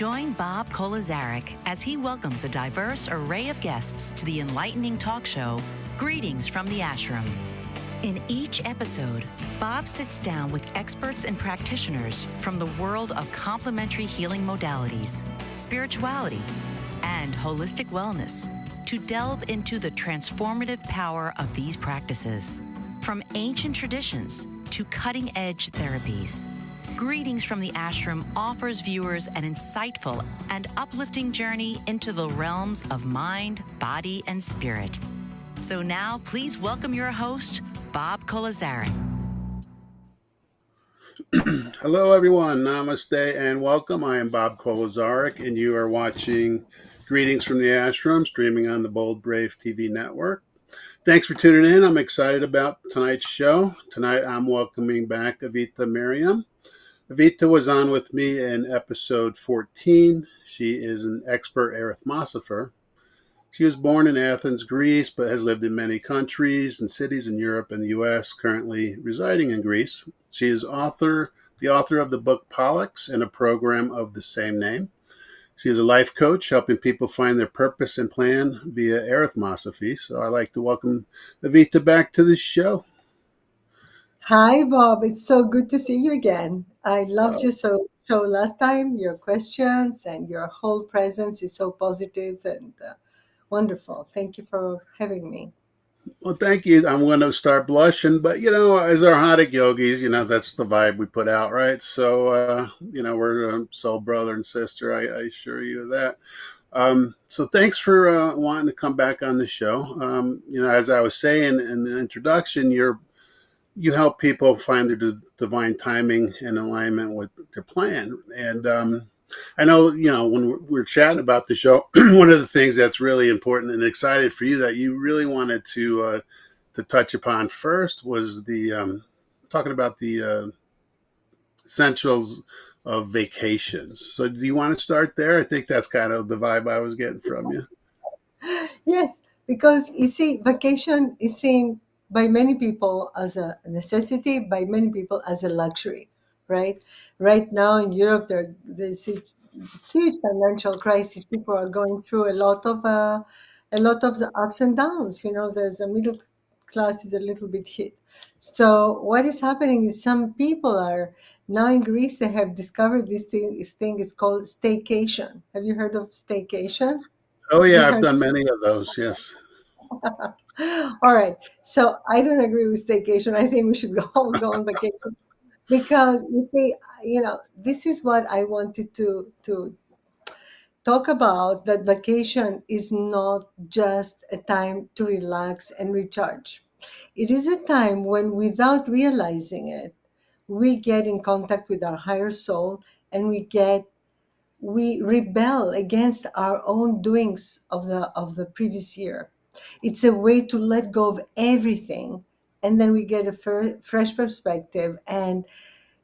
Join Bob Kolazarik as he welcomes a diverse array of guests to the enlightening talk show, Greetings from the Ashram. In each episode, Bob sits down with experts and practitioners from the world of complementary healing modalities, spirituality, and holistic wellness to delve into the transformative power of these practices. From ancient traditions to cutting-edge therapies, Greetings from the Ashram offers viewers an insightful and uplifting journey into the realms of mind, body, and spirit. So now, please welcome your host, Bob Kolazarik. Hello, everyone. Namaste and welcome. I am Bob Kolazarik, and you are watching Greetings from the Ashram, streaming on the Bold Brave TV network. Thanks for tuning in. I'm excited about tonight's show. Tonight, I'm welcoming back Evita Myriam. Evita was on with me in episode 14. She is an expert arithmosopher. She was born in Athens, Greece, but has lived in many countries and cities in Europe and the U.S., currently residing in Greece. She is the author of the book Pollux and a program of the same name. She is a life coach, helping people find their purpose and plan via arithmosophy. So I'd like to welcome Evita back to the show. Hi, Bob. It's so good to see you again. I loved your show last time. Your questions and your whole presence is so positive and wonderful. Thank you for having me. Well, thank you. I'm going to start blushing, but as our Haddock yogis, that's the vibe we put out, right? So, we're soul brother and sister. I assure you of that. So thanks for wanting to come back on the show. As I was saying in the introduction, you help people find their divine timing and alignment with their plan. And I know, when we're chatting about the show, one of the things that's really important and excited for you that you really wanted to touch upon first was the talking about the essentials of vacations. So do you want to start there? I think that's kind of the vibe I was getting from you. Yes, because you see, vacation is seen by many people as a necessity, by many people as a luxury, right? Right now in Europe, there's a huge financial crisis. People are going through a lot of the ups and downs. There's a middle class is a little bit hit. So what is happening is some people are now in Greece. They have discovered this thing is called staycation. Have you heard of staycation? Oh, Have you yeah, I've heard? done many of those, yes. All right. So I don't agree with staycation. I think we should go on vacation because you see, this is what I wanted to talk about. That vacation is not just a time to relax and recharge. It is a time when, without realizing it, we get in contact with our higher soul and we rebel against our own doings of the previous year. It's a way to let go of everything, and then we get a fresh perspective. And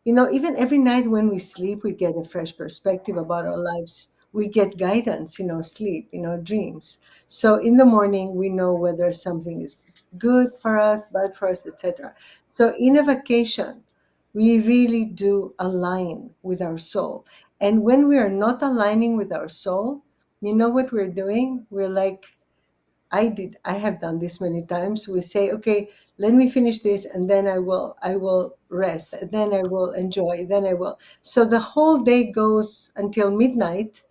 even every night when we sleep, we get a fresh perspective about our lives. We get guidance in our sleep, in our dreams. So in the morning, we know whether something is good for us, bad for us, etc. So in a vacation, we really do align with our soul. And when we are not aligning with our soul, you know what we're doing? We're like, I have done this many times. We say, okay, let me finish this and then I will rest. Then I will enjoy. Then I will. So the whole day goes until midnight.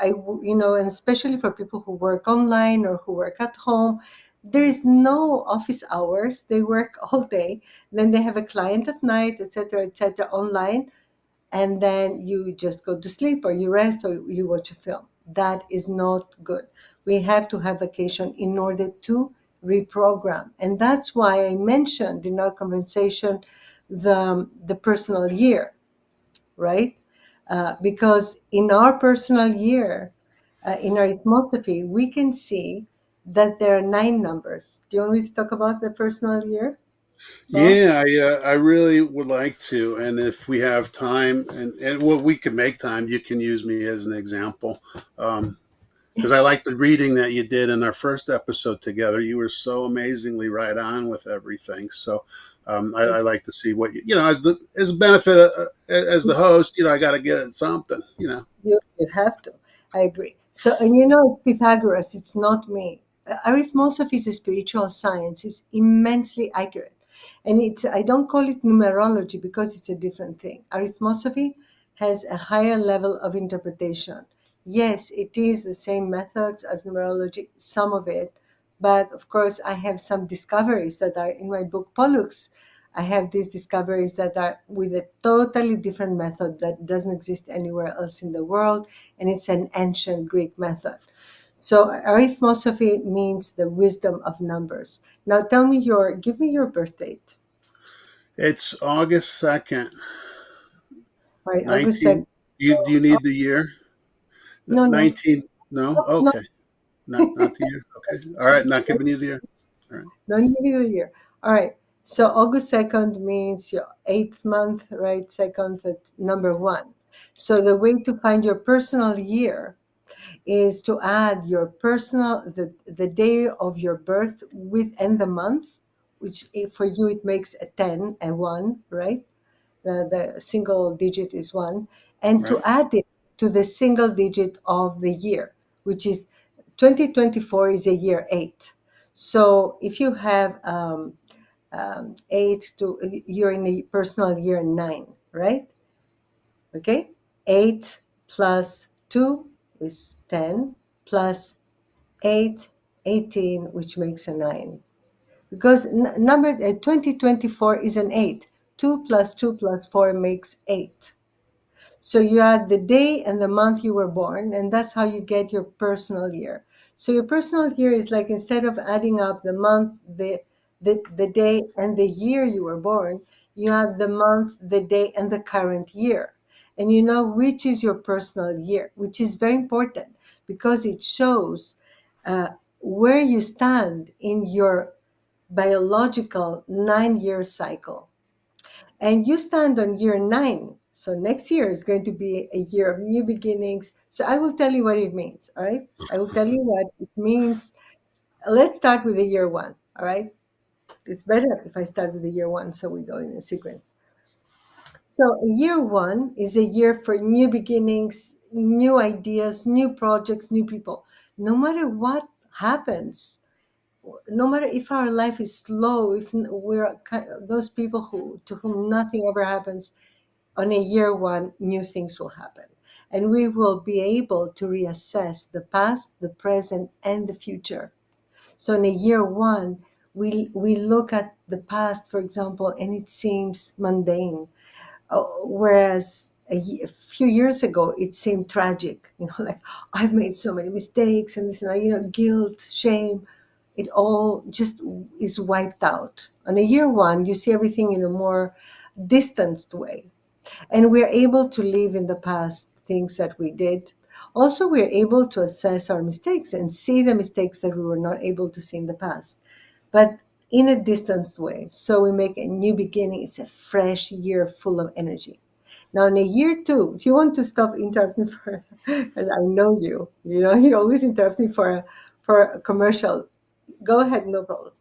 And especially for people who work online or who work at home, there is no office hours. They work all day. Then they have a client at night, etc., online, and then you just go to sleep or you rest or you watch a film. That is not good. We have to have vacation in order to reprogram. And that's why I mentioned in our conversation the personal year, right? Because in our personal year, in arithmosophy, we can see that there are 9 numbers. Do you want me to talk about the personal year, Bob? Yeah, I really would like to. And if we have time, and well, we can make time, you can use me as an example. Um, because I like Yes, the reading that you did in our first episode together. You were so amazingly right on with everything. So I like to see what you know as a benefit as the host. I got to get something. you have to. I agree. So, and it's Pythagoras, it's not me. Arithmosophy is a spiritual science. It's immensely accurate. And I don't call it numerology because it's a different thing. Arithmosophy has a higher level of interpretation. Yes, it is the same methods as numerology, some of it, but of course, I have some discoveries that are in my book, Pollux. I have these discoveries that are with a totally different method that doesn't exist anywhere else in the world, and it's an ancient Greek method. So arithmosophy means the wisdom of numbers. Now give me your birth date. It's August 2nd, Right, August 2nd. 19. Do you need the year? No, no, 19. No. no, Okay. Not the year. Okay. All right. Not giving you the year. All right. don't give me the year. All right. So August 2nd means your eighth month, right? Second, that's number one. So the way to find your personal year is to add your personal the day of your birth with and the month, which for you it makes a 10, a 1, right? The single digit is 1, and to Right. add it to the single digit of the year, which is 2024 is a year 8. So if you have 8 to you're in a personal year 9, right? Okay, 8 plus 2 is 10, plus 8, 18, which makes a 9. Because number 2024 is an 8. 2 plus 2 plus 4 makes 8. So you add the day and the month you were born, and that's how you get your personal year. So your personal year is like, instead of adding up the month, the day, and the year you were born, you add the month, the day, and the current year. And you know which is your personal year, which is very important because it shows uh, where you stand in your biological 9-year cycle, and you stand on year 9. So next year is going to be a year of new beginnings. So I will tell you what it means. All right. I will tell you what it means. Let's start with the year 1. All right. It's better if I start with the year 1. So we go in a sequence. So year 1 is a year for new beginnings, new ideas, new projects, new people. No matter what happens, no matter if our life is slow, if we're those people who to whom nothing ever happens, on a year 1, new things will happen. And we will be able to reassess the past, the present, and the future. So in a year 1, we look at the past, for example, and it seems mundane. Whereas a few years ago, it seemed tragic. Like, I've made so many mistakes, and this, guilt, shame, it all just is wiped out. On a year 1, you see everything in a more distanced way, and we're able to live in the past things that we did. Also, we're able to assess our mistakes and see the mistakes that we were not able to see in the past, but in a distanced way. So we make a new beginning. It's a fresh year full of energy. Now, in a year 2, if you want to stop interrupting for, because I know you always interrupt me for a commercial. Go ahead, no problem.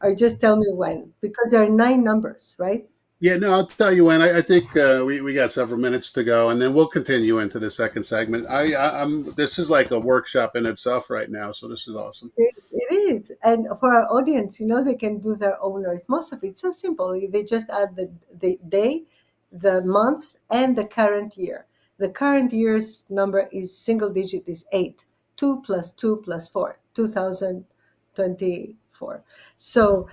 Or just tell me when, because there are 9 numbers, right? Yeah, no, I'll tell you when. I think we got several minutes to go, and then we'll continue into the second segment. I'm. This is like a workshop in itself right now, so this is awesome. It is. And for our audience, they can do their own arithmetic. It's so simple. They just add the day, the month, and the current year. The current year's number is single digit, is 8. 2 plus 2 plus 4, 2024. So,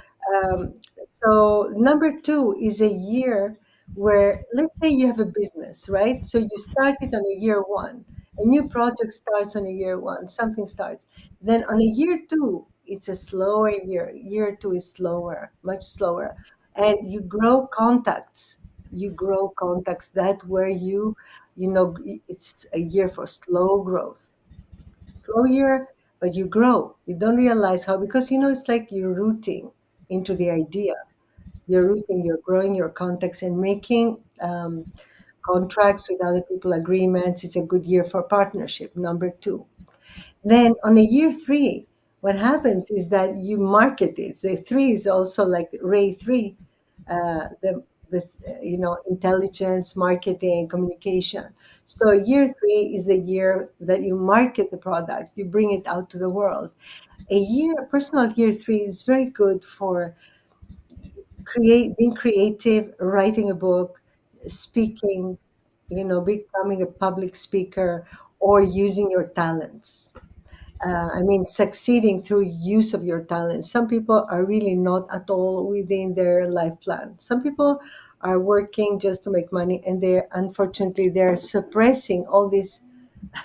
number 2 is a year where, let's say you have a business, right? So you started on a year 1. A new project starts on a year 1. Something starts. Then on a year 2, it's a slower year. Year 2 is slower, much slower. And you grow contacts. You grow contacts that where it's a year for slow growth. Slow year, but you grow. You don't realize how, because it's like you're rooting into the idea. You're rooting, you're growing your contacts and making contracts with other people, agreements. It's a good year for partnership, number 2. Then on a year three, what happens is that you market it. The three is also like ray three, the intelligence, marketing, communication. So year three is the year that you market the product, you bring it out to the world. A personal year three is very good for being creative, writing a book, speaking, becoming a public speaker, or using your talents. I mean, succeeding through use of your talents. Some people are really not at all within their life plan. Some people are working just to make money, and they're suppressing all this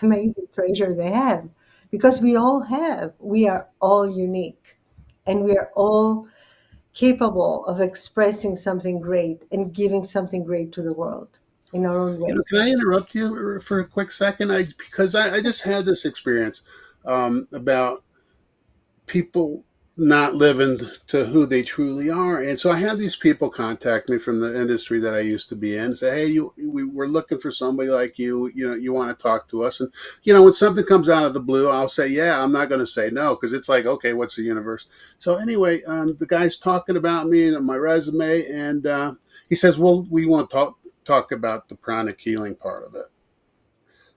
amazing treasure they have, because we are all unique, and we are all capable of expressing something great and giving something great to the world in our own way. Can I interrupt you for a quick second? Because I just had this experience about people not living to who they truly are. And so I had these people contact me from the industry that I used to be in, say, hey, we're looking for somebody like you, you want to talk to us. And, when something comes out of the blue, I'll say, yeah, I'm not going to say no, because it's like, okay, what's the universe? So anyway, the guy's talking about me and my resume, and he says, well, we want to talk about the pranic healing part of it.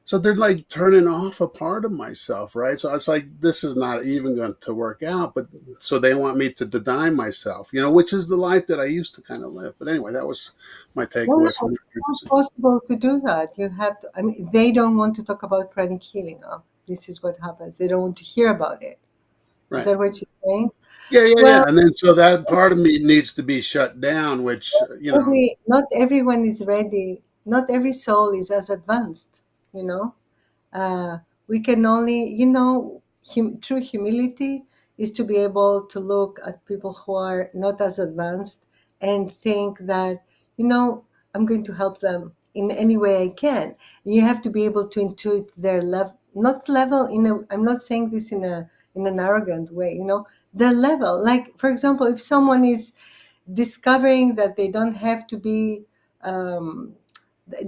So they're like turning off a part of myself, right? So it's like, this is not even going to work out. But so they want me to deny myself, which is the life that I used to kind of live. But anyway, that was my No, no, takeaway from it's not it. possible to do that. You have to, I mean, they don't want to talk about pranic healing. This is what happens. They don't want to hear about it. Is Right. that what you're saying? Yeah, yeah, yeah. Well, And then so that part of me needs to be shut down, which, not everyone is ready. Not every soul is as advanced, you know. Uh, we can only, true humility is to be able to look at people who are not as advanced and think that, I'm going to help them in any way I can. And you have to be able to intuit their level, not level I'm not saying this in an arrogant way, their level. Like, for example, if someone is discovering that they don't have to be, um,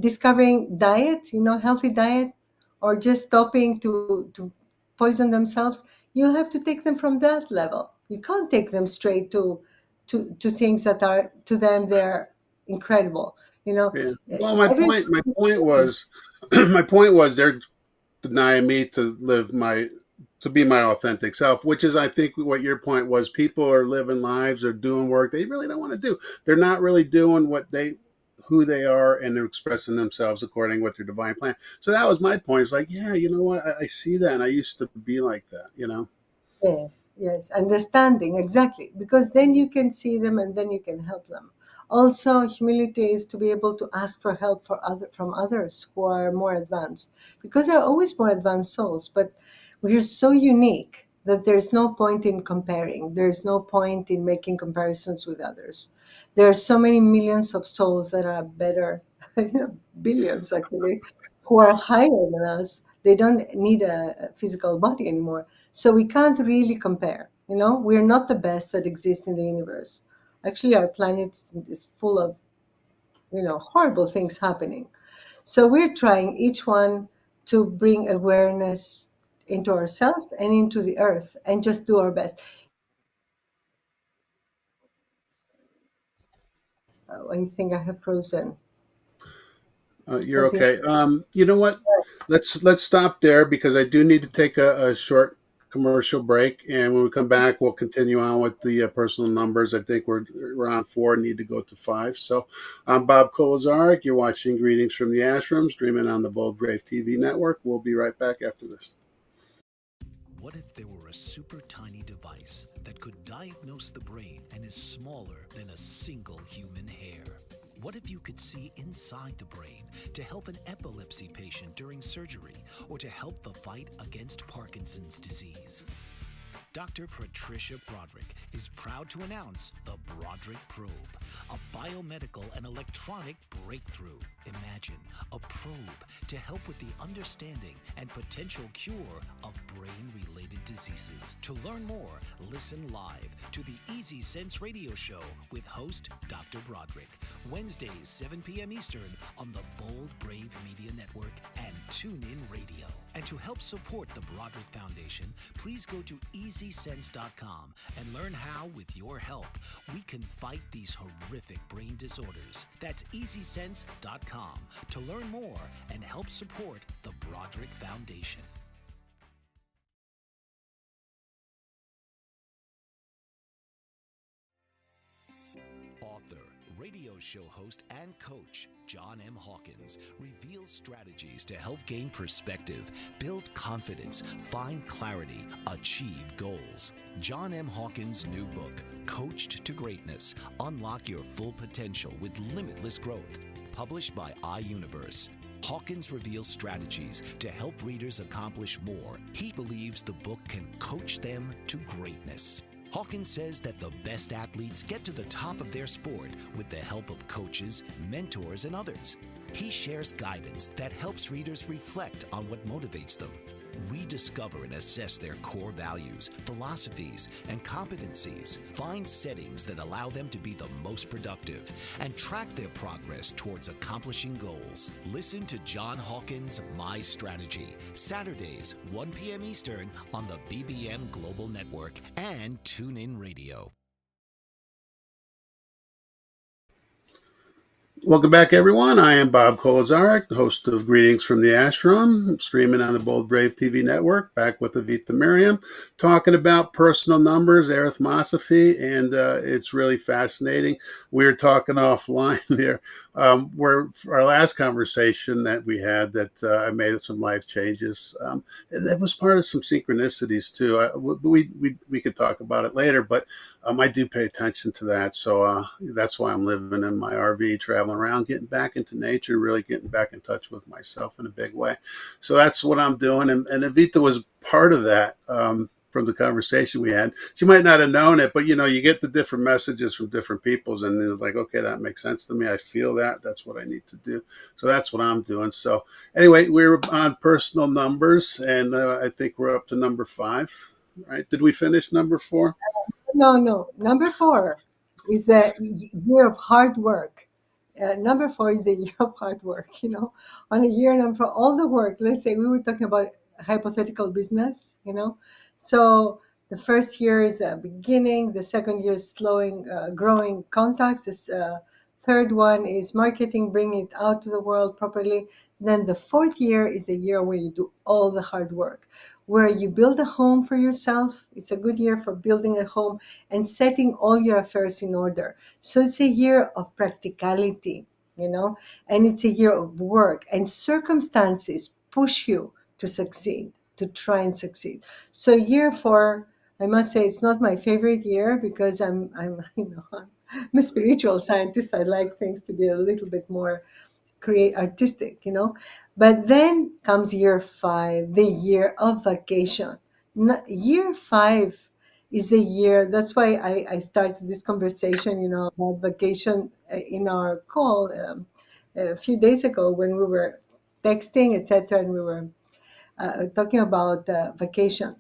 discovering diet, healthy diet, or just stopping to poison themselves, you have to take them from that level. You can't take them straight to things that are to them they're incredible. yeah. Well, my Every point was, my point was they're denying me to live to be my authentic self, which is, I think, what your point was. People are living lives, they're doing work they really don't want to do. They're not really doing who they are, and they're expressing themselves according with their divine plan. So that was my point. It's like, yeah, you know what? I see that, and I used to be like that. Yes, yes, understanding, exactly, because then you can see them and then you can help them. Also, humility is to be able to ask for help from others who are more advanced, because there are always more advanced souls, but we are so unique that there's no point in comparing. There's no point in making comparisons with others. There are so many millions of souls that are better, billions actually, who are higher than us. They don't need a physical body anymore, so we can't really compare. We're not the best that exists in the universe. Actually, our planet is full of, horrible things happening. So we're trying each one to bring awareness into ourselves and into the earth and just do our best. Oh, I think I have frozen. You're Does it? okay. You know what? Let's stop there, because I do need to take a short commercial break, and when we come back, we'll continue on with the personal numbers. I think we're on 4, need to go to 5. So I'm Bob Kolozarik. You're watching Greetings from the Ashram, streaming on the Bold Brave TV network. We'll be right back after this. What if there were a super tiny device that could diagnose the brain and is smaller than a single human hair? What if you could see inside the brain to help an epilepsy patient during surgery, or to help the fight against Parkinson's disease? Dr. Patricia Broderick is proud to announce the Broderick Probe, a biomedical and electronic breakthrough. Imagine a probe to help with the understanding and potential cure of brain-related diseases. To learn more, listen live to the Easy Sense radio show with host Dr. Broderick, Wednesdays 7 p.m. Eastern on the Bold Brave Media Network and TuneIn Radio. And to help support the Broderick Foundation, please go to EasySense.com and learn how, with your help, we can fight these horrific brain disorders. That's EasySense.com to learn more and help support the Broderick Foundation. Author, radio show host, and coach John M. Hawkins reveals strategies to help gain perspective, build confidence, find clarity, achieve goals. John M. Hawkins' new book, Coached to Greatness, Unlock Your Full Potential with Limitless Growth, published by iUniverse. Hawkins reveals strategies to help readers accomplish more. He believes the book can coach them to greatness. Hawkins says that the best athletes get to the top of their sport with the help of coaches, mentors, and others. He shares guidance that helps readers reflect on what motivates them, rediscover and assess their core values, philosophies, and competencies, find settings that allow them to be the most productive, and track their progress towards accomplishing goals. Listen to John Hawkins' My Strategy, Saturdays, 1 p.m. Eastern on the BBM Global Network and TuneIn Radio. Welcome back, everyone. I am Bob Kolazarek, the host of Greetings from the Ashram, streaming on the Bold Brave TV network, back with Evita Myriam, talking about personal numbers, arithmosophy, and it's really fascinating. We were talking offline there, where our last conversation that we had that I made some life changes. That was part of some synchronicities, too. We could talk about it later, but I do pay attention to that, so that's why I'm living in my RV, traveling around, getting back into nature, really getting back in touch with myself in a big way. So that's what I'm doing, and Evita was part of that from the conversation we had. She might not have known it, but you get the different messages from different peoples, and it's like, okay, that makes sense to me. I feel that. That's what I need to do. So that's what I'm doing. So anyway, we're on personal numbers, and I think we're up to number 5. Right? Did we finish number 4? No. Number 4 is the year of hard work. Number 4 is the year of hard work. On a year number for all the work. Let's say we were talking about hypothetical business. So the first year is the beginning. The second year is growing contacts. This third one is marketing, bringing it out to the world properly. Then the fourth year is the year where you do all the hard work, where you build a home for yourself. It's a good year for building a home and setting all your affairs in order. So it's a year of practicality, and it's a year of work, and circumstances push you to succeed, to try and succeed. So year 4, I must say, it's not my favorite year because I'm I'm a spiritual scientist. I like things to be a little bit more artistic, But then comes year 5, the year of vacation. Year 5 is the year. That's why I started this conversation, about vacation in our call a few days ago when we were texting, etc., and we were talking about vacation.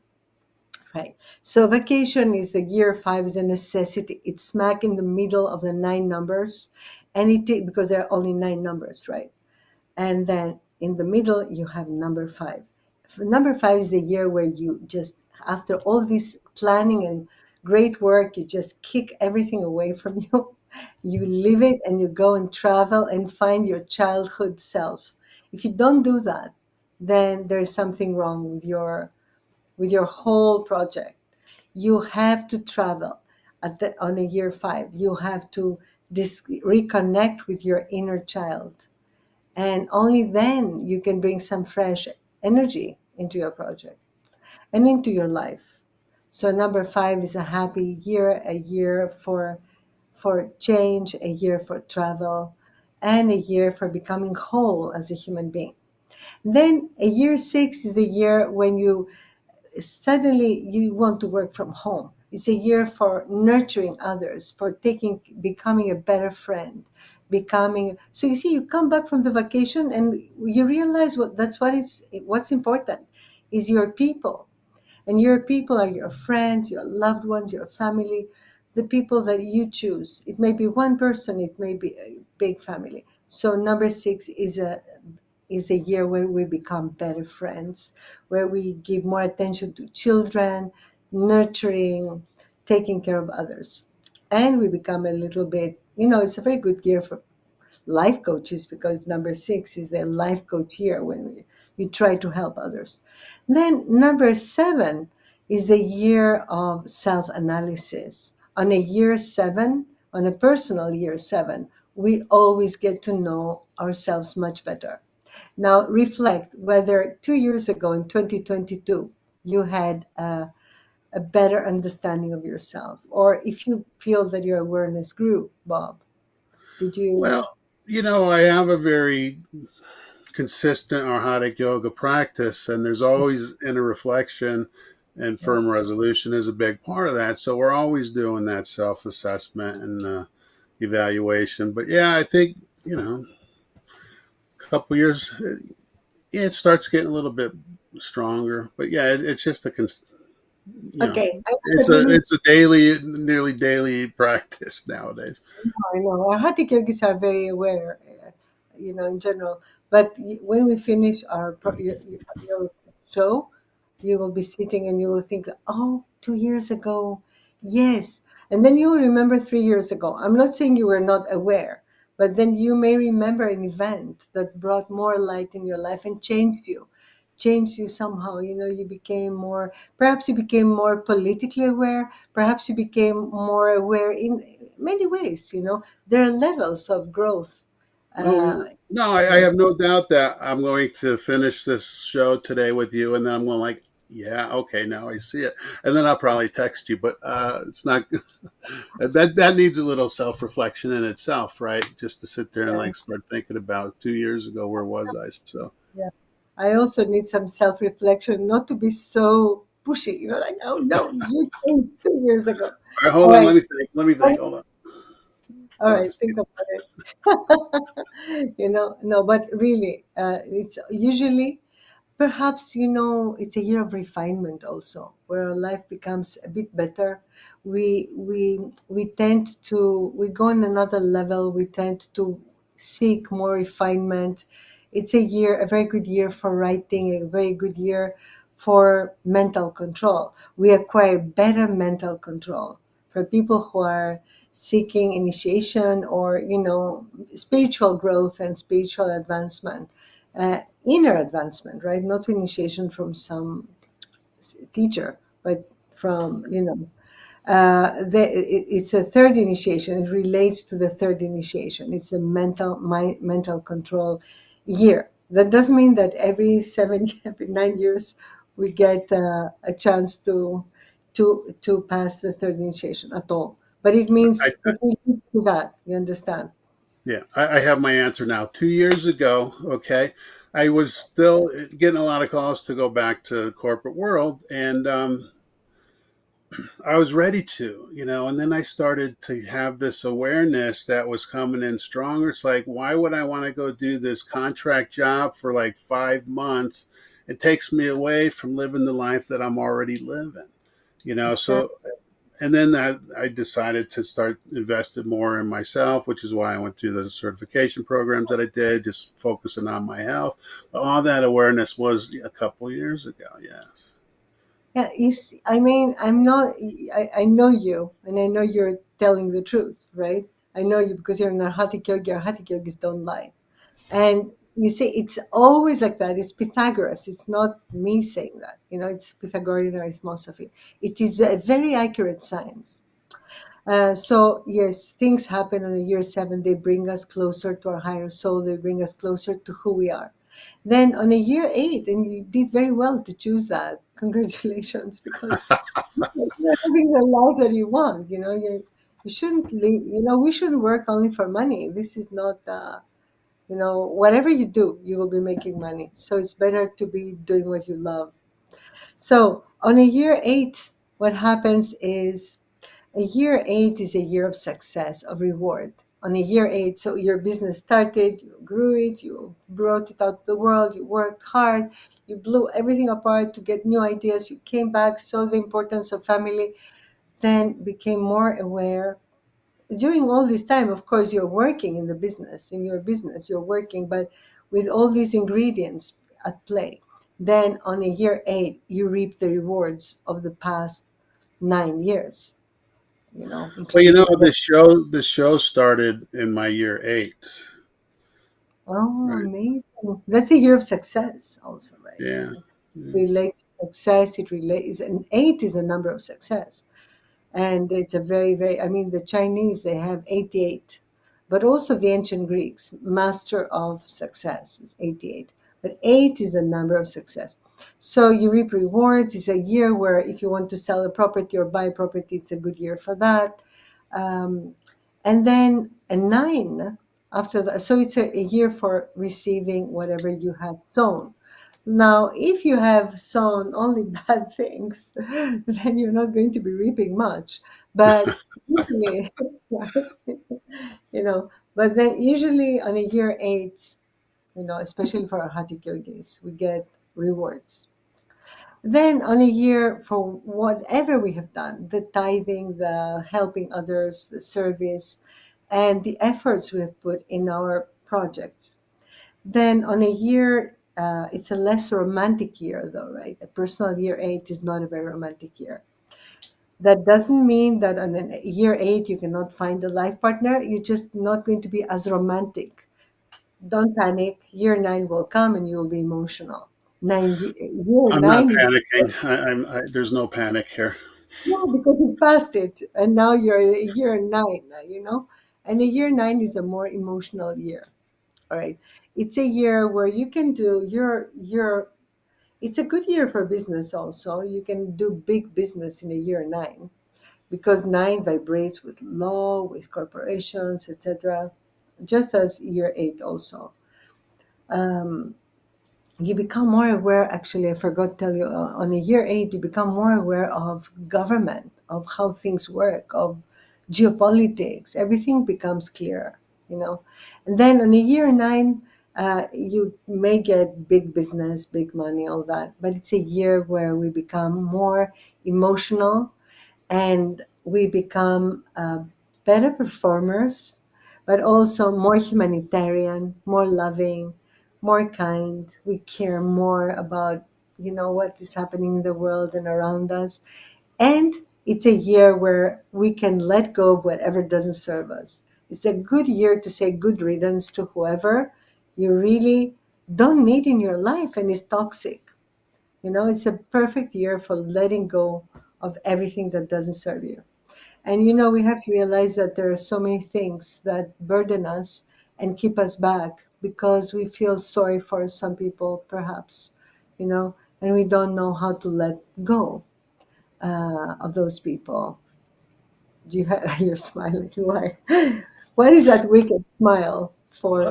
Right. So vacation is the year 5 is a necessity. It's smack in the middle of the 9 numbers, and because there are only 9 numbers, right? And then in the middle you have number 5. Number 5 is the year where you just, after all this planning and great work, you just kick everything away from you. You leave it and you go and travel and find your childhood self. If you don't do that, then there's something wrong with your whole project. You have to travel on a year 5. You have to reconnect with your inner child. And only then you can bring some fresh energy into your project and into your life. So number 5 is a happy year, a year for change, a year for travel, and a year for becoming whole as a human being. Then a year 6 is the year when you suddenly you want to work from home. It's a year for nurturing others, for becoming a better friend, becoming. So you see, you come back from the vacation and you realize what's important is your people, and your people are your friends, your loved ones, your family, the people that you choose. It may be one person, it may be a big family. So number six is a year where we become better friends, where we give more attention to children, nurturing, taking care of others. And we become a little bit, it's a very good year for life coaches, because number six is the life coach year when we try to help others. Then number seven is the year of self analysis. On a year seven, on a personal year seven, we always get to know ourselves much better. Now, reflect whether 2 years ago in 2022, you had a better understanding of yourself, or if you feel that your awareness grew, Bob. Did you? Well, I have a very consistent Arhatic yoga practice, and there's always inner reflection, and Yeah. firm resolution is a big part of that. So we're always doing that self assessment and evaluation. But yeah, I think, a couple years, yeah, it starts getting a little bit stronger. But yeah, it's just you know, Okay, I know it's that when we a daily, nearly daily practice nowadays. I know our Hatha yogis are very aware, in general. But when we finish your show, you will be sitting and you will think, oh, 2 years ago, yes. And then you will remember 3 years ago. I'm not saying you were not aware, but then you may remember an event that brought more light in your life and changed you somehow. You became more, perhaps you became more politically aware, perhaps you became more aware in many ways. There are levels of growth. Uh, Oh no, I Awareness. have no doubt that I'm going to finish this show today with you, and then I'm going like, yeah, okay, now I see it, and then I'll probably text you. But it's not that needs a little self reflection in itself, right? Just to sit there and Yeah, like start thinking about 2 years ago, where was I? So, yeah. I also need some self-reflection, not to be so pushy. Like, oh no, you changed 2 years ago. all right, All hold on, right, let me think. Let me think. Hold on. all I'll right, just think about it. No, but really, it's usually. Perhaps, it's a year of refinement also, where our life becomes a bit better. We go on another level. We tend to seek more refinement. It's a very good year for writing, a very good year for mental control. We acquire better mental control for people who are seeking initiation, or spiritual growth and spiritual advancement, inner advancement, right? Not initiation from some teacher, but from, it's a third initiation. It relates to the third initiation. It's a mental control year. That doesn't mean that every 9 years we get a chance to pass the third initiation at all. But it means I, it will lead to that. You understand? yeah, I have my answer now. 2 years ago, okay, I was still getting a lot of calls to go back to the corporate world, and I was ready to, and then I started to have this awareness that was coming in stronger. It's like, why would I want to go do this contract job for like 5 months? It takes me away from living the life that I'm already living, Exactly. So, and then that I decided to start investing more in myself, which is why I went through the certification programs that I did, just focusing on my health. All that awareness was a couple years ago. Yes. Yeah, I mean, I'm not. I know you, and I know you're telling the truth, right? I know you because you're an Arhatic yogi. Arhatic yogis don't lie, and you see, it's always like that. It's Pythagoras. It's not me saying that. It's Pythagorean arithmosophy. It is a very accurate science. So yes, things happen on a year seven. They bring us closer to our higher soul. They bring us closer to who we are. Then on a year eight, and you did very well to choose that. Congratulations, because you're living the life that you want. You shouldn't live. We shouldn't work only for money. This is not. Whatever you do, you will be making money. So it's better to be doing what you love. So on a year eight, what happens is a year 8 is a year of success, of reward. On a year 8, so your business started, you grew it, you brought it out to the world, you worked hard, you blew everything apart to get new ideas, you came back, saw the importance of family, then became more aware. During all this time, of course, you're working in the business, in your business, you're working, but with all these ingredients at play. Then on a year 8, you reap the rewards of the past 9 years, Well, including the the show started in my year 8, oh, right? amazing. That's a year of success also, right? Yeah. It Yeah. relates to success. It relates, and 8 is the number of success. And it's a very, very, I mean, the Chinese, they have 88, but also the ancient Greeks, master of success is 88. But 8 is the number of success. So you reap rewards. It's a year where if you want to sell a property or buy a property, it's a good year for that. Um, and then a 9 after that. So it's a year for receiving whatever you have sown. Now, if you have sown only bad things, then you're not going to be reaping much. But usually, you know, but then usually on a year 8, especially for our Hatha yogis, we get rewards. Then on a year for whatever we have done, the tithing, the helping others, the service, and the efforts we have put in our projects. Then on a year, it's a less romantic year, though, right? A personal year 8 is not a very romantic year. That doesn't mean that on a year 8 you cannot find a life partner. You're just not going to be as romantic. Don't panic. Year 9 will come and you will be emotional. Year I'm not 9 is panicking. There's no panic here. yeah, because you passed it, and now you're a year 9. And a year 9 is a more emotional year. All right, it's a year where you can do your it's a good year for business also. You can do big business in a year 9 because 9 vibrates with law, with corporations, etc. Just as year 8 also. Um, you become more aware, actually, I forgot to tell you, on a year 8, you become more aware of government, of how things work, of geopolitics. Everything becomes clearer. And then on a year 9, you may get big business, big money, all that, but it's a year where we become more emotional and we become better performers, but also more humanitarian, more loving, more kind. We care more about what is happening in the world and around us. And it's a year where we can let go of whatever doesn't serve us. It's a good year to say good riddance to whoever you really don't need in your life and is toxic. It's a perfect year for letting go of everything that doesn't serve you. And we have to realize that there are so many things that burden us and keep us back because we feel sorry for some people, perhaps, and we don't know how to let go of those people. You're smiling. Why? What is that wicked smile for?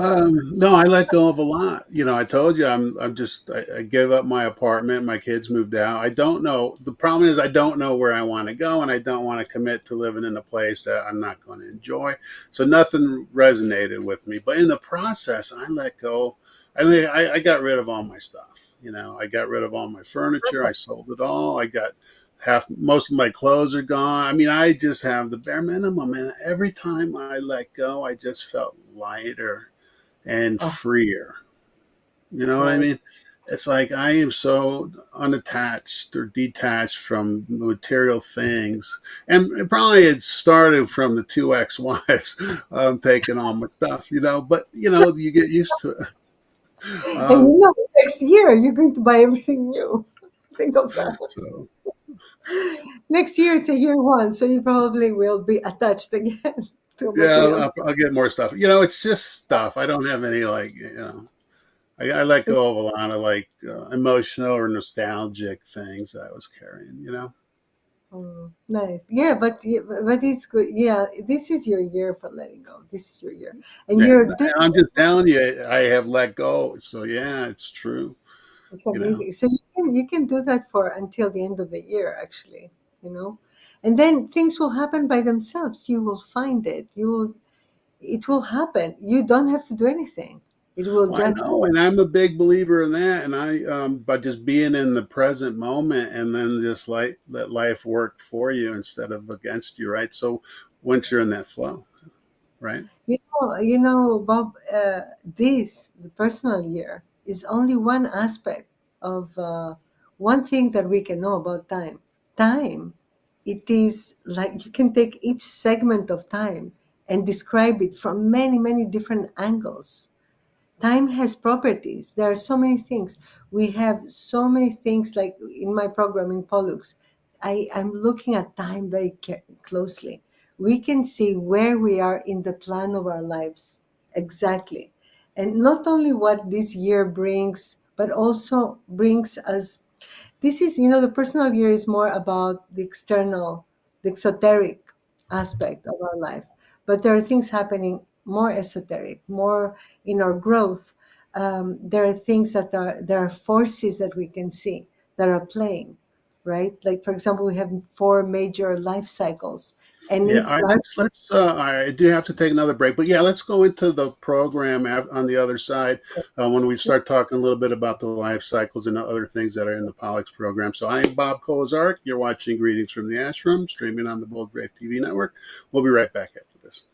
No, I let go of a lot. I told you I gave up my apartment. My kids moved out. I don't know. The problem is I don't know where I want to go, and I don't want to commit to living in a place that I'm not going to enjoy. So nothing resonated with me. But in the process, I let go. I got rid of all my stuff. I got rid of all my furniture. I sold it all. I got most of my clothes are gone. I mean, I just have the bare minimum. And every time I let go, I just felt lighter and Oh, freer. You know what I nice. mean? It's like I am so unattached or detached from material things. And probably it started from the two ex wives taking all my stuff, but, you get used to it. And Um, next year you're going to buy everything new. Think of that. so, Next year it's a year 1, so you probably will be attached again to yeah, material. I'll get more stuff. It's just stuff. I don't have any, I let go of a lot of emotional or nostalgic things that I was carrying. Nice. Yeah, but it's good. Yeah, this is your year for letting go. This is your year, and Yeah, you're and doing. I'm just telling you, I have let go. So yeah, it's true. It's You know, amazing. So you can do that for until the end of the year, actually. you know. And then things will happen by themselves. You will find it. It will happen. You don't have to do anything. It will Well, I just know, and I'm a big believer in that. And by just being in the present moment, and then just let life work for you instead of against you, right? So once you're in that flow, right? Bob, the personal year is only one aspect of one thing that we can know about time. Time, it is like you can take each segment of time and describe it from many, many different angles. Time has properties. There are so many things. We have so many things, like in my program in Pollux. I'm looking at time very closely. We can see where we are in the plan of our lives exactly. And not only what this year brings, but also brings us. This is, the personal year is more about the external, the exoteric aspect of our life. But there are things happening more esoteric, more in our growth. There are things there are forces that we can see that are playing, right? Like, for example, we have four major life cycles, and Yeah, each all right. life. I do have to take another break, but yeah, let's go into the program on the other side when we start talking a little bit about the life cycles and the other things that are in the Pollux program. So I am Bob Kolazarik. You're watching Greetings from the Ashram, streaming on the Bold Brave TV network. We'll be right back after this.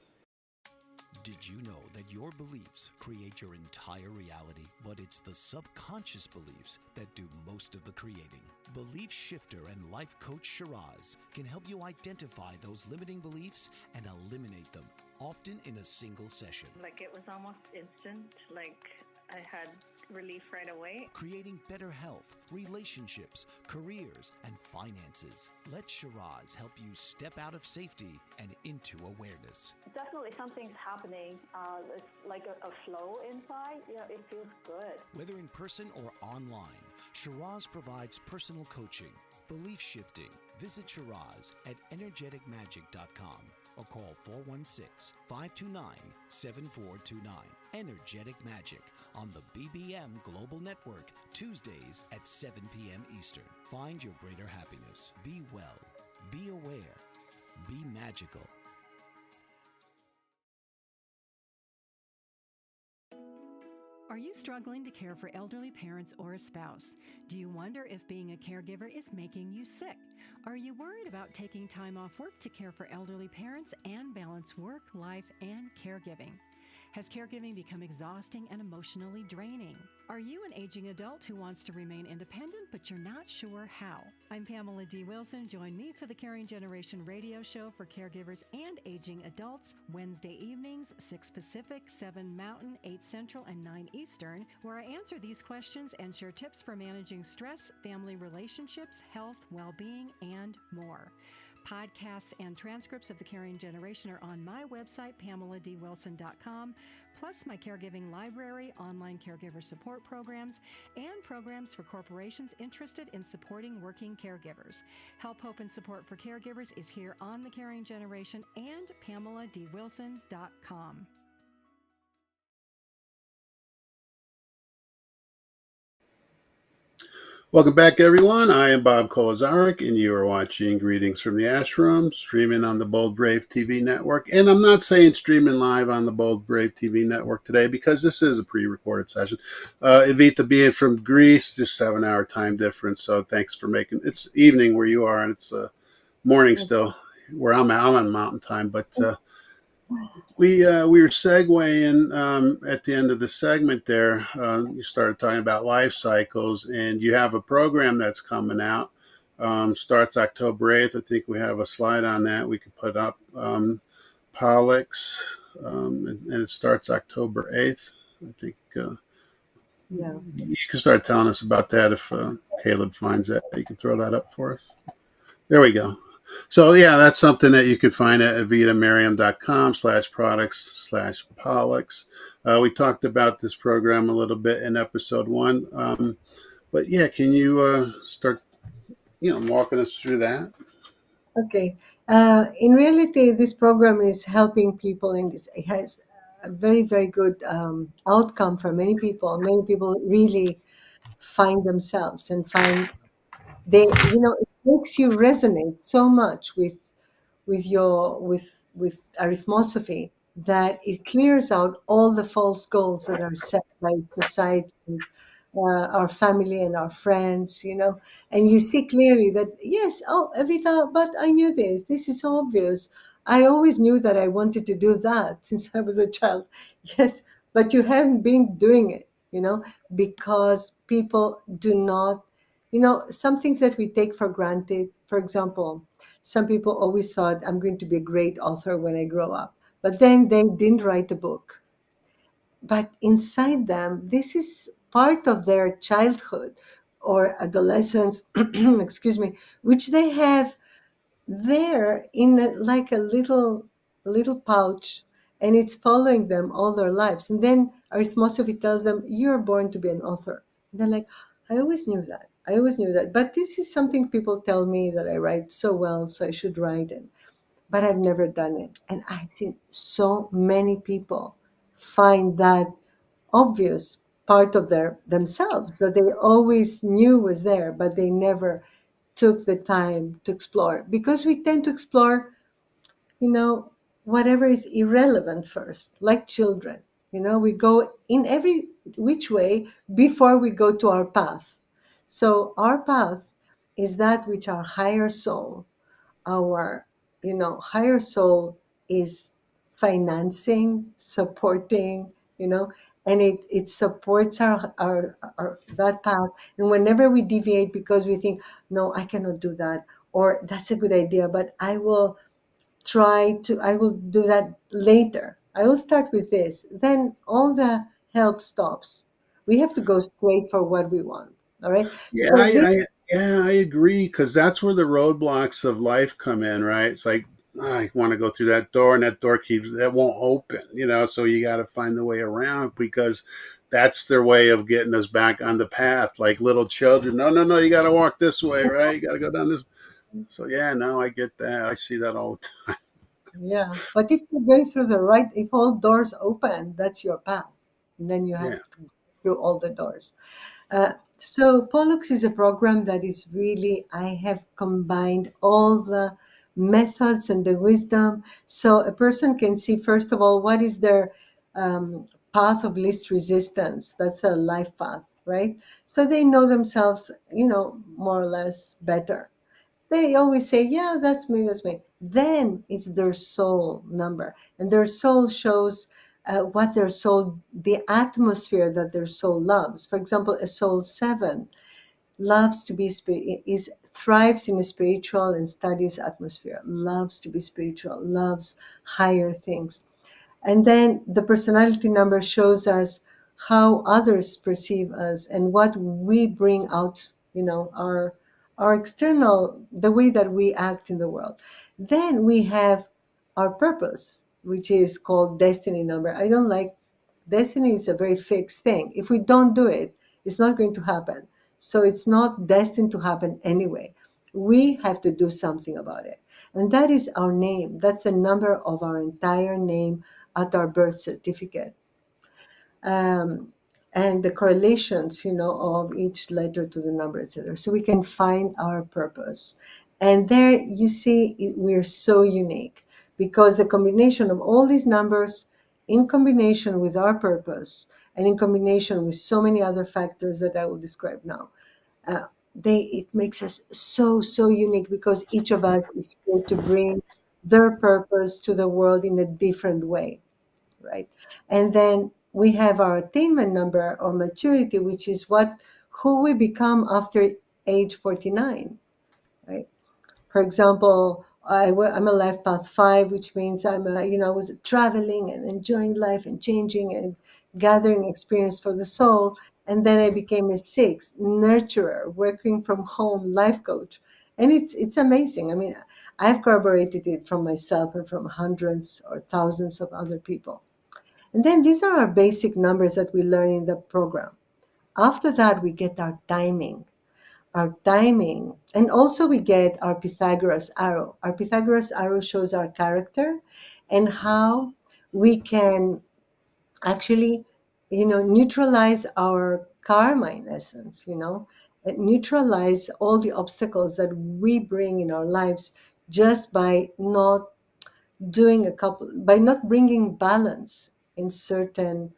Did you know that your beliefs create your entire reality, but it's the subconscious beliefs that do most of the creating? Belief shifter and life coach Shiraz can help you identify those limiting beliefs and eliminate them, often in a single session. Like, it was almost instant. Like, I had relief right away. Creating better health, relationships, careers, and finances. Let Shiraz help you step out of safety and into awareness. Definitely something's happening. It's like a flow inside. It feels good. Whether in person or online, Shiraz provides personal coaching, belief shifting. Visit Shiraz at energeticmagic.com or call 416-529-7429. Energetic Magic on the BBM Global Network, Tuesdays at 7 p.m. Eastern. Find your greater happiness. Be well. Be aware. Be magical. Are you struggling to care for elderly parents or a spouse? Do you wonder if being a caregiver is making you sick? Are you worried about taking time off work to care for elderly parents and balance work, life, and caregiving? Has caregiving become exhausting and emotionally draining? Are you an aging adult who wants to remain independent, but you're not sure how? I'm Pamela D. Wilson. Join me for the Caring Generation radio show for caregivers and aging adults, Wednesday evenings, 6 Pacific, 7 Mountain, 8 Central, and 9 Eastern, where I answer these questions and share tips for managing stress, family relationships, health, well-being, and more. Podcasts and transcripts of The Caring Generation are on my website, PamelaDWilson.com, plus my caregiving library, online caregiver support programs, and programs for corporations interested in supporting working caregivers. Help, hope, and support for caregivers is here on The Caring Generation and PamelaDWilson.com. Welcome back, everyone. I am Bob Kolazarik, and you are watching Greetings from the Ashram, streaming on the Bold Brave TV network. And I'm not saying streaming live on the Bold Brave TV network today because this is a pre-recorded session. Evita being from Greece, just 7-hour time difference. So thanks for making it's evening where you are, and it's morning still where I'm at. I'm on Mountain Time, but we were segueing at the end of the segment there. You started talking about life cycles, and you have a program that's coming out. Starts October 8th. I think we have a slide on that we could put up. Pollux, and it starts October 8th. I think Yeah. you can start telling us about that if Caleb finds that. You can throw that up for us. There we go. So, yeah, that's something that you could find at evitamyriam.com/products/Pollux. We talked about this program a little bit in episode 1. But, yeah, can you start, walking us through that? Okay. In reality, this program is helping people in this. It has a very, very good outcome for many people. Many people really find themselves and find It makes you resonate so much with arithmosophy that it clears out all the false goals that are set by society, our family and our friends, and you see clearly that, yes, oh, Evita, but I knew this is obvious. I always knew that I wanted to do that since I was a child. Yes, but you haven't been doing it, because people do not, some things that we take for granted. For example, some people always thought, I'm going to be a great author when I grow up, but then they didn't write a book. But inside them, this is part of their childhood or adolescence, excuse me, which they have there in like a little pouch, and it's following them all their lives. And then arithmosophy tells them, you're born to be an author. And they're like, I always knew that. I always knew that. But this is something people tell me that I write so well, so I should write it. But I've never done it. And I've seen so many people find that obvious part of themselves that they always knew was there, but they never took the time to explore, because we tend to explore, you know whatever is irrelevant first, like children. We go in every which way before we go to our path. So our path is that which our higher soul, our higher soul is financing, supporting, and it supports our that path. And whenever we deviate because we think, no, I cannot do that, or that's a good idea, but I will do that later, I will start with this, then all the help stops. We have to go straight for what we want. All right, Yeah, so this. I agree, because that's where the roadblocks of life come in, right? It's like, I want to go through that door, and that door that won't open, so you got to find the way around, because that's their way of getting us back on the path, like little children. No, no, no, you got to walk this way, right? You got to go down this. So yeah, no, I get that. I see that all the time. Yeah, but if you're going through if all doors open, that's your path. And then you have Yeah. to go through all the doors. So Pollux is a program that is really, I have combined all the methods and the wisdom. So a person can see, first of all, what is their path of least resistance. That's their life path, right? So they know themselves, more or less better. They always say, yeah, that's me, that's me. Then it's their soul number. And their soul shows what their soul, the atmosphere that their soul loves. For example, a soul 7 loves to be, thrives in a spiritual and studious atmosphere, loves to be spiritual, loves higher things. And then the personality number shows us how others perceive us and what we bring out, our external, the way that we act in the world. Then we have our purpose, which is called destiny number. I don't like destiny, is a very fixed thing. If we don't do it, it's not going to happen. So it's not destined to happen anyway. We have to do something about it. And that is our name. That's the number of our entire name at our birth certificate. Um, and the correlations, of each letter to the number, etc. So we can find our purpose. And there you see, we're so unique, because the combination of all these numbers in combination with our purpose and in combination with so many other factors that I will describe now, uh, it makes us so unique, because each of us is here to bring their purpose to the world in a different way, right? And then we have our attainment number or maturity, which is who we become after age 49, right? For example, I'm a life path 5, which means I was traveling and enjoying life and changing and gathering experience for the soul. And then I became a 6, nurturer, working from home, life coach. And it's amazing. I mean, I've corroborated it from myself and from hundreds or thousands of other people. And then these are our basic numbers that we learn in the program. After that, we get our timing, and also we get our Pythagoras arrow. Our Pythagoras arrow shows our character and how we can actually, neutralize our karma, in essence, neutralize all the obstacles that we bring in our lives just by not by not bringing balance in certain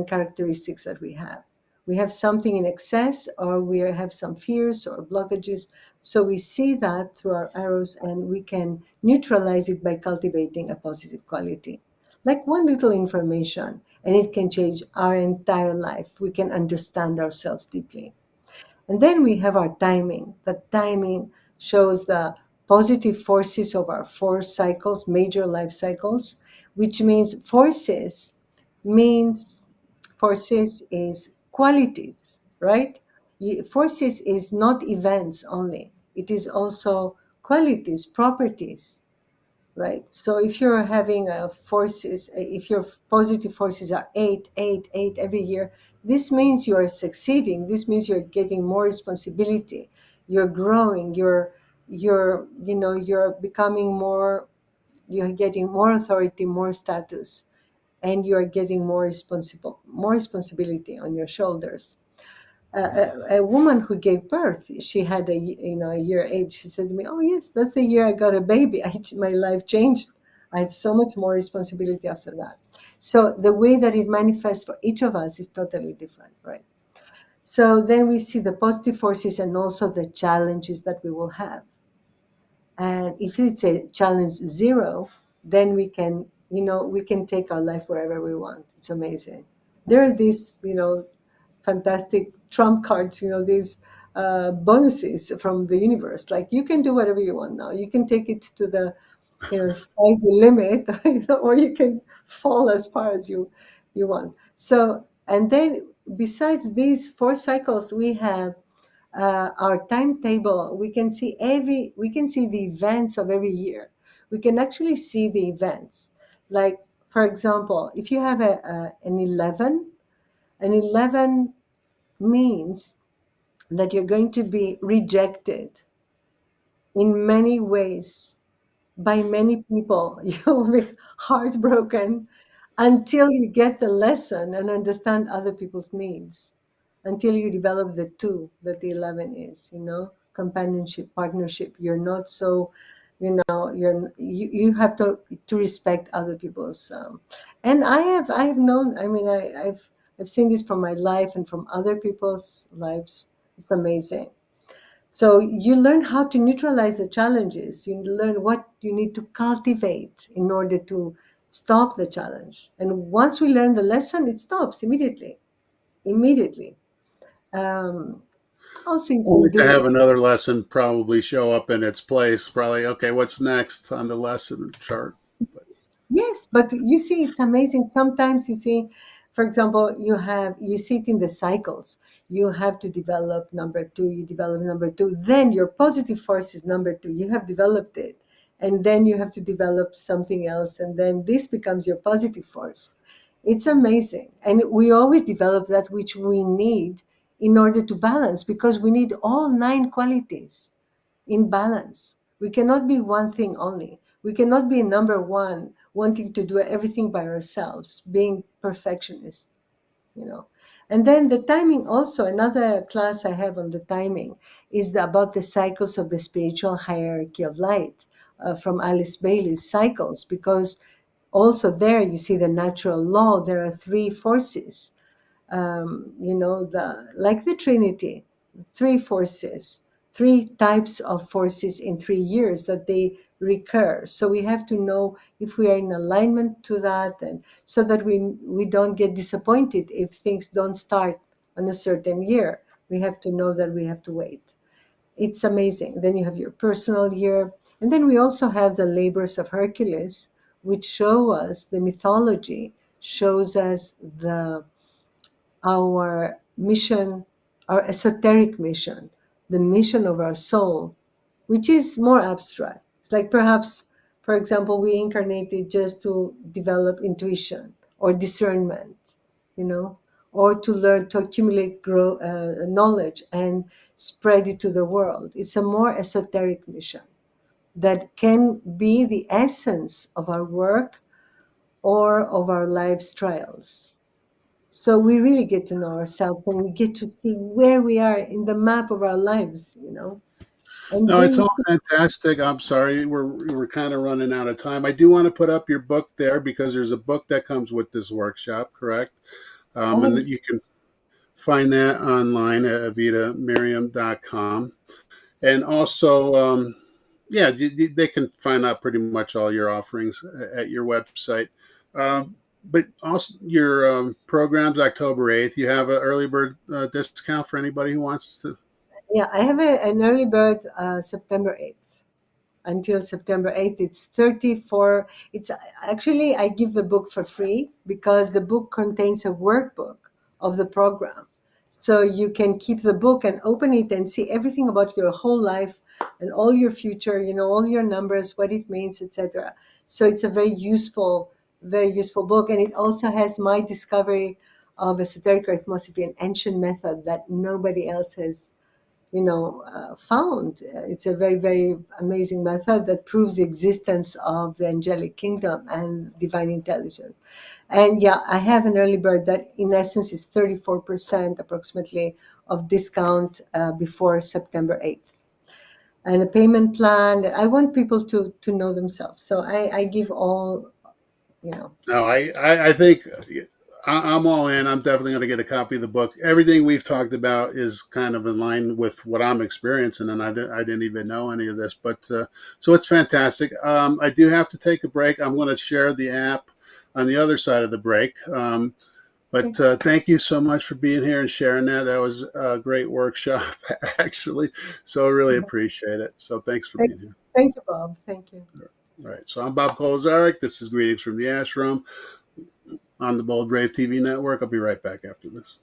characteristics that we have. We have something in excess, or we have some fears or blockages. So we see that through our arrows, and we can neutralize it by cultivating a positive quality. Like one little information, and it can change our entire life. We can understand ourselves deeply. And then we have our timing. The timing shows the positive forces of our four cycles, major life cycles, which means forces is qualities, right? Forces is not events only. It is also qualities, properties, right? So if you're having if your positive forces are 8 every year, this means you are succeeding. This means you're getting more responsibility. You're growing. You're becoming more. You're getting more authority, more status, and you are getting more responsibility on your shoulders. A woman who gave birth, she had a year age. She said to me, "Oh yes, that's the year I got a baby. My life changed. I had so much more responsibility after that." So the way that it manifests for each of us is totally different, right? So then we see the positive forces and also the challenges that we will have. And if it's a challenge 0, then we can take our life wherever we want. It's amazing. There are these, fantastic trump cards, these bonuses from the universe. Like, you can do whatever you want now. You can take it to the, sky's the limit, or you can fall as far as you want. So, and then besides these 4 cycles, we have our timetable. We can see the events of every year. We can actually see the events. Like, for example, if you have an 11, an 11 means that you're going to be rejected in many ways by many people. You'll be heartbroken until you get the lesson and understand other people's needs, until you develop the 2 that the 11 is, companionship, partnership. You're not so, you have to respect other people's. And I have known, I've seen this from my life and from other people's lives. It's amazing. So you learn how to neutralize the challenges. You learn what you need to cultivate in order to stop the challenge. And once we learn the lesson, it stops immediately. Immediately. Um, Also, you Only can to do. have another lesson probably show up in its place. Probably, okay, what's next on the lesson chart? But Yes, but you see, it's amazing. Sometimes you see, for example, you see it in the cycles. You have to develop number 2, you develop number 2, then your positive force is number 2. You have developed it. And then you have to develop something else, and then this becomes your positive force. It's amazing. And we always develop that which we need in order to balance, because we need all 9 qualities in balance. We cannot be one thing only. We cannot be number 1, wanting to do everything by ourselves, being perfectionist, you know. And then the timing also, another class I have on the timing is about the cycles of the spiritual hierarchy of light, from Alice Bailey's cycles, because also there you see the natural law. There are 3 forces, like the Trinity, 3 forces, 3 types of forces in 3 years that they recur. So we have to know if we are in alignment to that, and so that we don't get disappointed if things don't start on a certain year. We have to know that we have to wait. It's amazing. Then you have your personal year, and then we also have the labors of Hercules, which show us the mythology, shows us our mission, our esoteric mission, the mission of our soul, which is more abstract. It's like, perhaps, for example, we incarnated just to develop intuition or discernment, or to learn to accumulate knowledge and spread it to the world. It's a more esoteric mission that can be the essence of our work or of our life's trials. So we really get to know ourselves, and we get to see where we are in the map of our lives, and No, it's then all fantastic. I'm sorry, we're kind of running out of time. I do want to put up your book there because there's a book that comes with this workshop, correct? And oh, that you can find that online at evitamyriam.com. And also, yeah, they can find out pretty much all your offerings at your website. But also, your program's October 8th. You have an early bird discount for anybody who wants to. yeah, I have an early bird September 8th. Until September 8th. It's 34. It's actually, I give the book for free because the book contains a workbook of the program. So you can keep the book and open it and see everything about your whole life and all your future, all your numbers, what it means, etc. So it's a very useful book. And it also has my discovery of esoteric arithmosophy, an ancient method that nobody else has found. It's a very, very amazing method that proves the existence of the angelic kingdom and divine intelligence. And yeah, I have an early bird that in essence is 34% approximately of discount before September 8th. And a payment plan that I want people to know themselves. So I give all, you know. No, I think I'm all in. I'm definitely going to get a copy of the book. Everything we've talked about is kind of in line with what I'm experiencing, and I didn't even know any of this. But so it's fantastic. I do have to take a break. I'm going to share the app on the other side of the break. But thank you so much for being here and sharing that. That was a great workshop, actually. So I really appreciate it. So thanks for being here. Thank you, Bob. Thank you. All right. So I'm Bob Kolozarek. This is Greetings from the Ashram on the Bold Brave TV network. I'll be right back after this.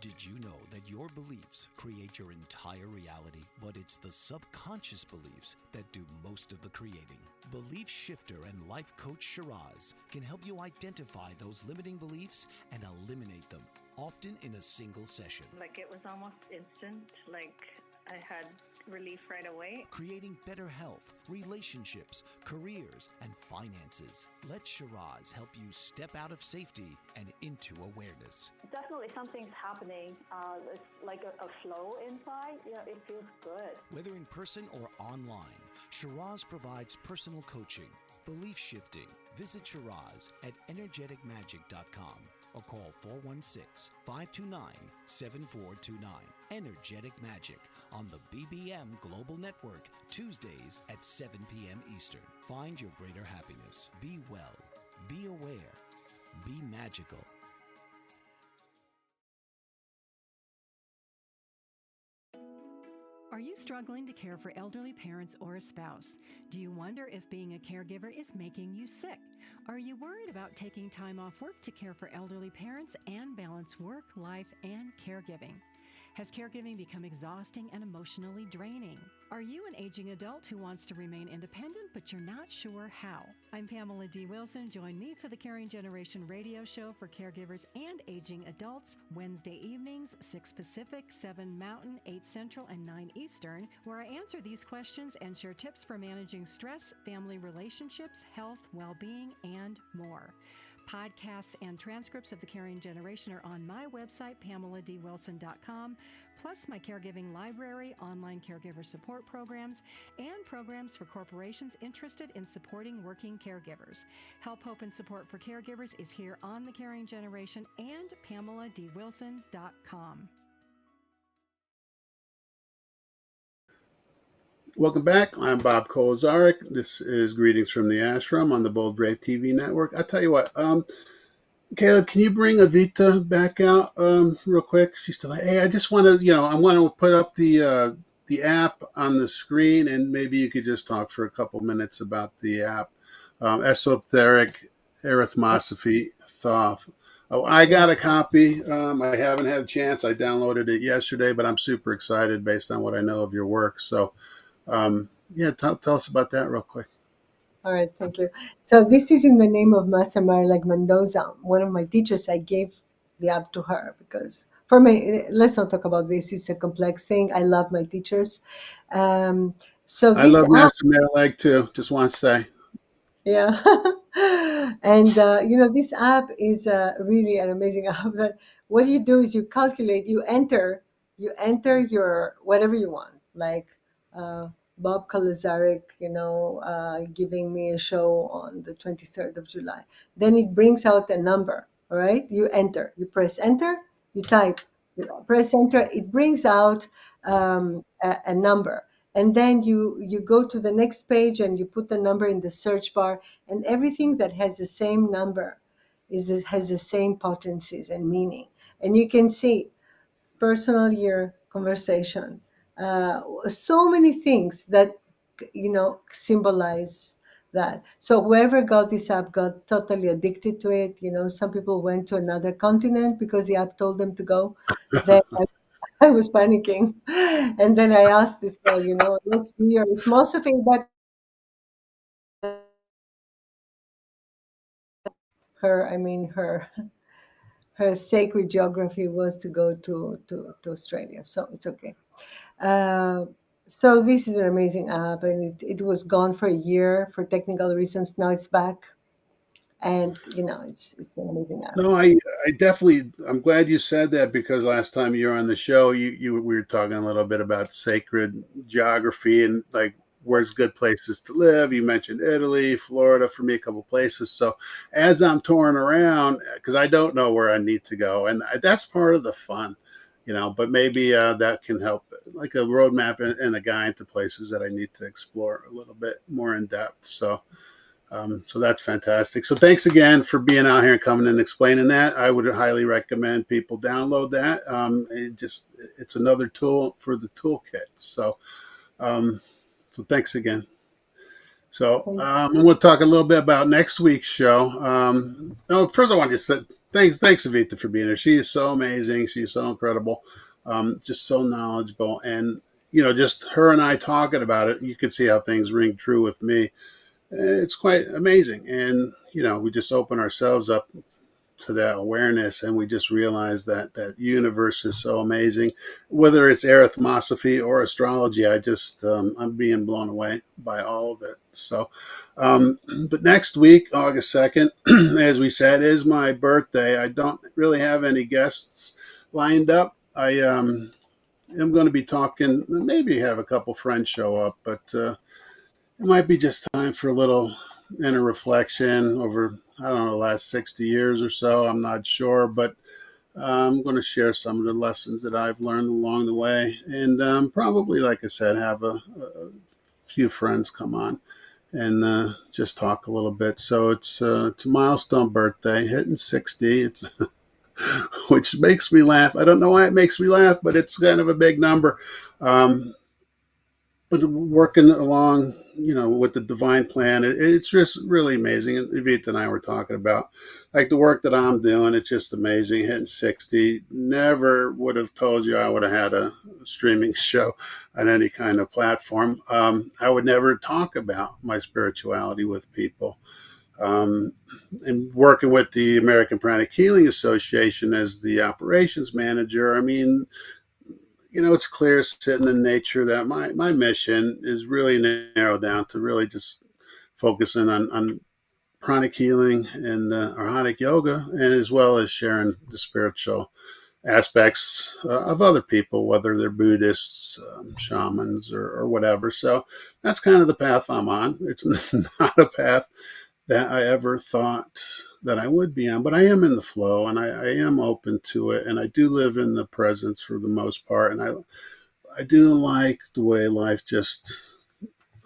Did you know that your beliefs create your entire reality, but it's the subconscious beliefs that do most of the creating? Belief shifter and life coach Shiraz can help you identify those limiting beliefs and eliminate them, often in a single session. Like it was almost instant, like I had relief right away. Creating better health, relationships, careers, and finances. Let Shiraz help you step out of safety and into awareness. Definitely something's happening. It's like a flow inside. It feels good. Whether in person or online, Shiraz provides personal coaching, belief shifting. Visit Shiraz at energeticmagic.com or call 416-529-7429. Energetic Magic on the BBM Global Network, Tuesdays at 7 p.m. Eastern. Find your greater happiness. Be well. Be aware. Be magical. Are you struggling to care for elderly parents or a spouse? Do you wonder if being a caregiver is making you sick? Are you worried about taking time off work to care for elderly parents and balance work, life, and caregiving? Has caregiving become exhausting and emotionally draining? Are you an aging adult who wants to remain independent, but you're not sure how? I'm Pamela D. Wilson. Join me for the Caring Generation radio show for caregivers and aging adults, Wednesday evenings, 6 Pacific, 7 Mountain, 8 Central, and 9 Eastern, where I answer these questions and share tips for managing stress, family relationships, health, well-being, and more. Podcasts and transcripts of The Caring Generation are on my website, PamelaDWilson.com, plus my caregiving library, online caregiver support programs, and programs for corporations interested in supporting working caregivers. Help, hope, and support for caregivers is here on The Caring Generation and PamelaDWilson.com. Welcome back. I'm Bob Kolozarek. This is Greetings from the Ashram on the Bold Brave TV network. I'll tell you what, Caleb, can you bring Evita back out real quick? She's still like, hey, I just want to, I want to put up the app on the screen, and maybe you could just talk for a couple minutes about the app, Esoteric Arithmosophy Thoth. Oh, I got a copy. I haven't had a chance. I downloaded it yesterday, but I'm super excited based on what I know of your work. So, yeah, tell us about that real quick. All right, thank you. So this is in the name of Master Marilag Mendoza, one of my teachers. I gave the app to her because for me, let's not talk about this. It's a complex thing. I love my teachers. So I this love app, Master Marilag too. Just want to say. yeah. And this app is really an amazing app. That what you do is you calculate, you enter your whatever you want, like uh, Bob Kalazaric, giving me a show on the 23rd of July. Then it brings out a number. All right, you press enter, you type, you press enter, it brings out a number, and then you go to the next page and you put the number in the search bar, and everything that has the same number has the same potencies and meaning. And you can see personal year conversation, so many things that symbolize that. So whoever got this app got totally addicted to it. Some people went to another continent because the app told them to go. Then I was panicking, and then I asked this girl, let's do your, it's most of it, but her sacred geography was to go to Australia, so it's okay. Uh, so this is an amazing app, and it was gone for a year for technical reasons. Now it's back, and it's an amazing app. No, I definitely, I'm glad you said that, because last time you were on the show, we were talking a little bit about sacred geography and like where's good places to live. You mentioned Italy, Florida, for me, a couple places. So as I'm touring around, because I don't know where I need to go, and that's part of the fun, but maybe that can help, like a roadmap and a guide to places that I need to explore a little bit more in depth. So that's fantastic. So thanks again for being out here and coming and explaining that. I would highly recommend people download that. It's another tool for the toolkit. Um, so thanks again. So we'll talk a little bit about next week's show. First I want to say thanks Evita for being here. She is so amazing. She's so incredible. Just so knowledgeable, and just her and I talking about it, you could see how things ring true with me. It's quite amazing. And, we just open ourselves up to that awareness, and we just realize that universe is so amazing. Whether it's arithmosophy or astrology, I'm being blown away by all of it. So, but next week, August 2nd, as we said, is my birthday. I don't really have any guests lined up. I am going to be talking, maybe have a couple friends show up, but it might be just time for a little inner reflection over, I don't know, the last 60 years or so. I'm not sure, but I'm going to share some of the lessons that I've learned along the way. And probably, like I said, have a few friends come on and just talk a little bit. So it's a milestone birthday, hitting 60. It's which makes me laugh. I don't know why it makes me laugh, but it's kind of a big number. But working along, with the divine plan, it's just really amazing. And Evita and I were talking about, like, the work that I'm doing. It's just amazing. Hitting 60, never would have told you I would have had a streaming show on any kind of platform. I would never talk about my spirituality with people. And working with the American Pranic Healing Association as the operations manager, I mean, it's clear sitting in nature that my mission is really narrowed down to really just focusing on pranic healing and arhonic yoga, and as well as sharing the spiritual aspects of other people, whether they're Buddhists, shamans, or whatever. So that's kind of the path I'm on. It's not a path that I ever thought that I would be on, but I am in the flow, and I am open to it, and I do live in the presence for the most part, and I do like the way life just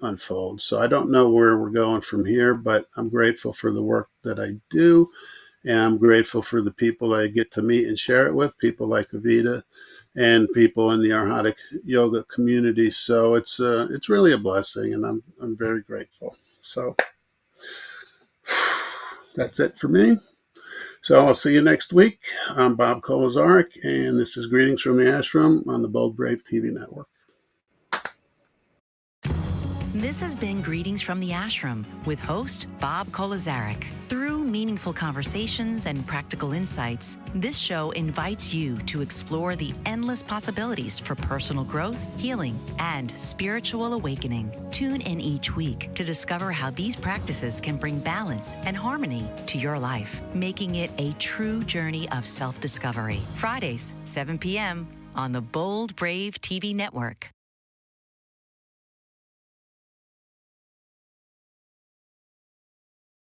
unfolds. So I don't know where we're going from here, but I'm grateful for the work that I do, and I'm grateful for the people I get to meet and share it with, people like Evita and people in the Arhonic yoga community. So it's really a blessing, and I'm very grateful. So that's it for me. So I'll see you next week. I'm Bob Kolazaric, and this is Greetings from the Ashram on the Bold Brave TV network. This has been Greetings from the Ashram with host Bob Kolazaric through meaningful conversations and practical insights, this show invites you to explore the endless possibilities for personal growth, healing, and spiritual awakening. Tune in each week to discover how these practices can bring balance and harmony to your life, making it a true journey of self-discovery. Fridays, 7 p.m. on the Bold Brave TV network.